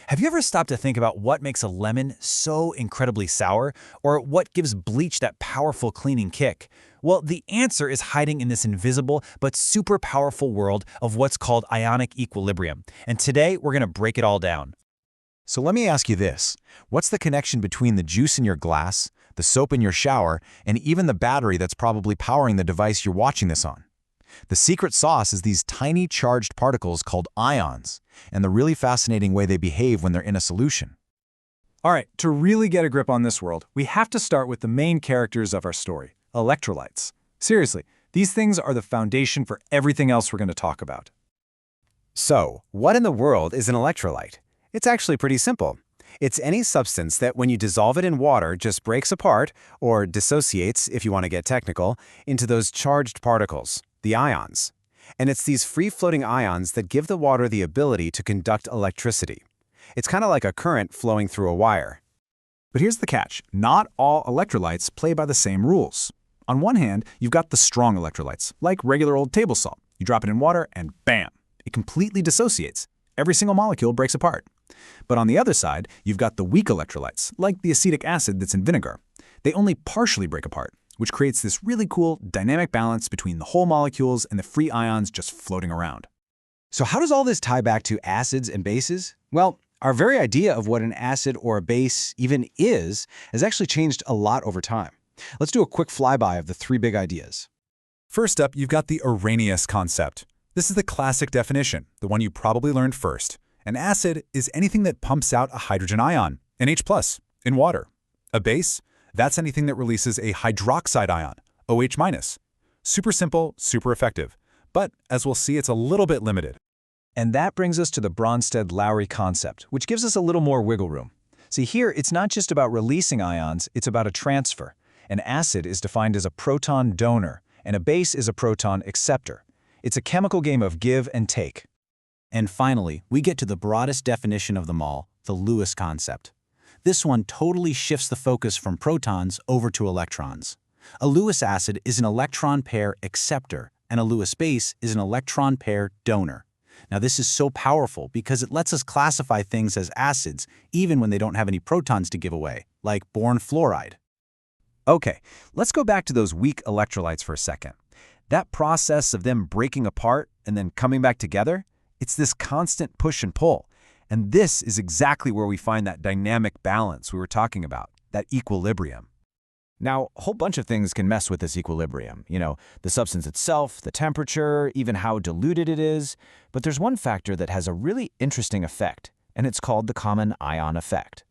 Have you ever stopped to think about what makes a lemon so incredibly sour, or what gives bleach that powerful cleaning kick? Well, the answer is hiding in this invisible but super powerful world of what's called ionic equilibrium. And today, we're going to break it all down. So let me ask you this. What's the connection between the juice in your glass, the soap in your shower, and even the battery that's probably powering the device you're watching this on? The secret sauce is these tiny charged particles called ions, and the really fascinating way they behave when they're in a solution. All right, to really get a grip on this world, we have to start with the main characters of our story, electrolytes. Seriously, these things are the foundation for everything else we're going to talk about. So, what in the world is an electrolyte? It's actually pretty simple. It's any substance that when you dissolve it in water just breaks apart, or dissociates, if you want to get technical, into those charged particles, the ions. And it's these free-floating ions that give the water the ability to conduct electricity. It's kind of like a current flowing through a wire. But here's the catch. Not all electrolytes play by the same rules. On one hand, you've got the strong electrolytes, like regular old table salt. You drop it in water and bam, it completely dissociates. Every single molecule breaks apart. But on the other side, you've got the weak electrolytes, like the acetic acid that's in vinegar. They only partially break apart, which creates this really cool dynamic balance between the whole molecules and the free ions just floating around. So how does all this tie back to acids and bases? Well, our very idea of what an acid or a base even is has actually changed a lot over time. Let's do a quick flyby of the three big ideas. First up, you've got the Arrhenius concept. This is the classic definition, the one you probably learned first. An acid is anything that pumps out a hydrogen ion, NH+, in water. A base? That's anything that releases a hydroxide ion, OH-. Super simple, super effective. But, as we'll see, it's a little bit limited. And that brings us to the Bronsted-Lowry concept, which gives us a little more wiggle room. See, here, it's not just about releasing ions, it's about a transfer. An acid is defined as a proton donor, and a base is a proton acceptor. It's a chemical game of give and take. And finally, we get to the broadest definition of them all, the Lewis concept. This one totally shifts the focus from protons over to electrons. A Lewis acid is an electron pair acceptor, and a Lewis base is an electron pair donor. Now, this is so powerful because it lets us classify things as acids even when they don't have any protons to give away, like boron fluoride. Okay, let's go back to those weak electrolytes for a second. That process of them breaking apart and then coming back together, it's this constant push and pull. And this is exactly where we find that dynamic balance we were talking about, that equilibrium. Now, a whole bunch of things can mess with this equilibrium. The substance itself, the temperature, even how diluted it is. But there's one factor that has a really interesting effect, and it's called the common ion effect.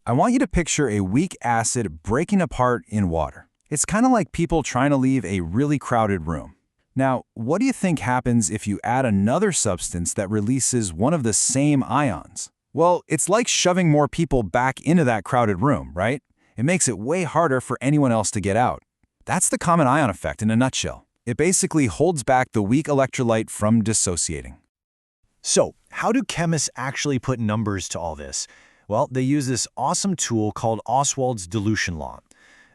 I want you to picture a weak acid breaking apart in water. It's kind of like people trying to leave a really crowded room. Now, what do you think happens if you add another substance that releases one of the same ions? Well, it's like shoving more people back into that crowded room, right? It makes it way harder for anyone else to get out. That's the common ion effect in a nutshell. It basically holds back the weak electrolyte from dissociating. So, how do chemists actually put numbers to all this? Well, they use this awesome tool called Ostwald's dilution law.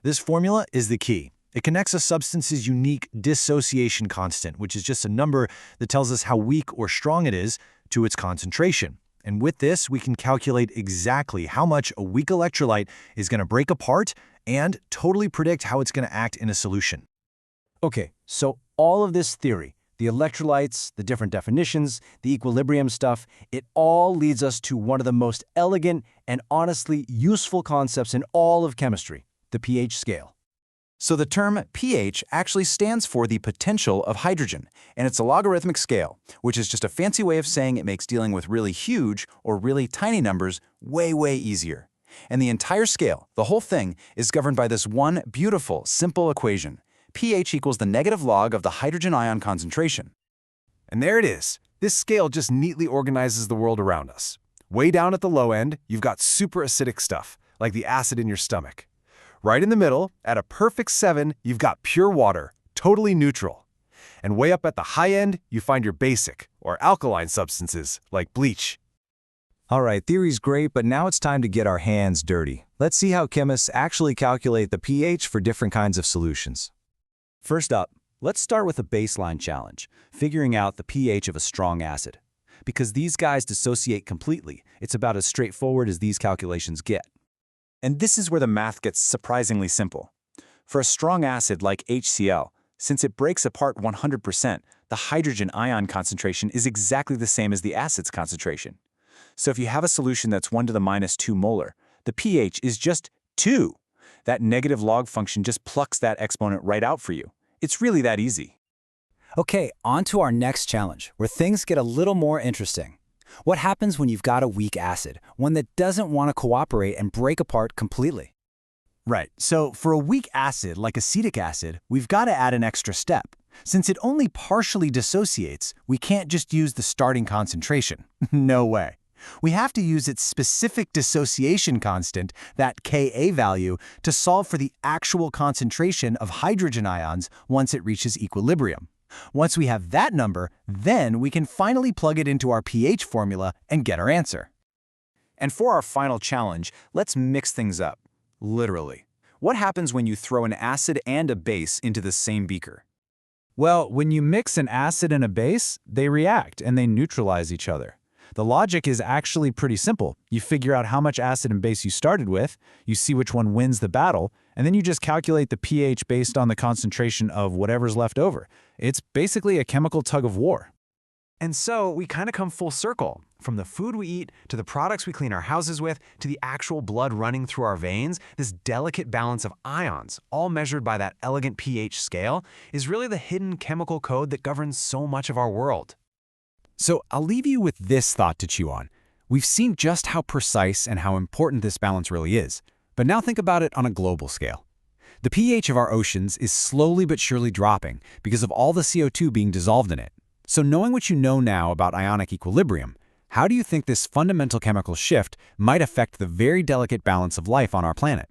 This formula is the key. It connects a substance's unique dissociation constant, which is just a number that tells us how weak or strong it is, to its concentration. And with this, we can calculate exactly how much a weak electrolyte is going to break apart and totally predict how it's going to act in a solution. Okay, so all of this theory, the electrolytes, the different definitions, the equilibrium stuff, it all leads us to one of the most elegant and honestly useful concepts in all of chemistry, the pH scale. So the term pH actually stands for the potential of hydrogen, and it's a logarithmic scale, which is just a fancy way of saying it makes dealing with really huge or really tiny numbers way, way easier. And the entire scale, the whole thing, is governed by this one beautiful, simple equation. pH equals the negative log of the hydrogen ion concentration. And there it is. This scale just neatly organizes the world around us. Way down at the low end, you've got super acidic stuff, like the acid in your stomach. Right in the middle, at a perfect 7, you've got pure water, totally neutral. And way up at the high end, you find your basic, or alkaline substances, like bleach. All right, theory's great, but now it's time to get our hands dirty. Let's see how chemists actually calculate the pH for different kinds of solutions. First up, let's start with a baseline challenge, figuring out the pH of a strong acid. because these guys dissociate completely. It's about as straightforward as these calculations get. And this is where the math gets surprisingly simple. For a strong acid like HCl, since it breaks apart 100%, the hydrogen ion concentration is exactly the same as the acid's concentration. So if you have a solution that's 10 to the minus 2 molar, the pH is just 2. That negative log function just plucks that exponent right out for you. It's really that easy. Okay, on to our next challenge, where things get a little more interesting. What happens when you've got a weak acid, one that doesn't want to cooperate and break apart completely? Right, so for a weak acid like acetic acid, we've got to add an extra step. Since it only partially dissociates, we can't just use the starting concentration. No way. We have to use its specific dissociation constant, that Ka value, to solve for the actual concentration of hydrogen ions once it reaches equilibrium. Once we have that number, then we can finally plug it into our pH formula and get our answer. And for our final challenge, let's mix things up. Literally. What happens when you throw an acid and a base into the same beaker? Well, when you mix an acid and a base, they react and they neutralize each other. The logic is actually pretty simple. You figure out how much acid and base you started with, you see which one wins the battle, and then you just calculate the pH based on the concentration of whatever's left over. It's basically a chemical tug of war. And so we kind of come full circle. From the food we eat, to the products we clean our houses with, to the actual blood running through our veins, this delicate balance of ions, all measured by that elegant pH scale, is really the hidden chemical code that governs so much of our world. So I'll leave you with this thought to chew on. We've seen just how precise and how important this balance really is. But now think about it on a global scale. The pH of our oceans is slowly but surely dropping because of all the CO2 being dissolved in it. So knowing what you know now about ionic equilibrium, how do you think this fundamental chemical shift might affect the very delicate balance of life on our planet?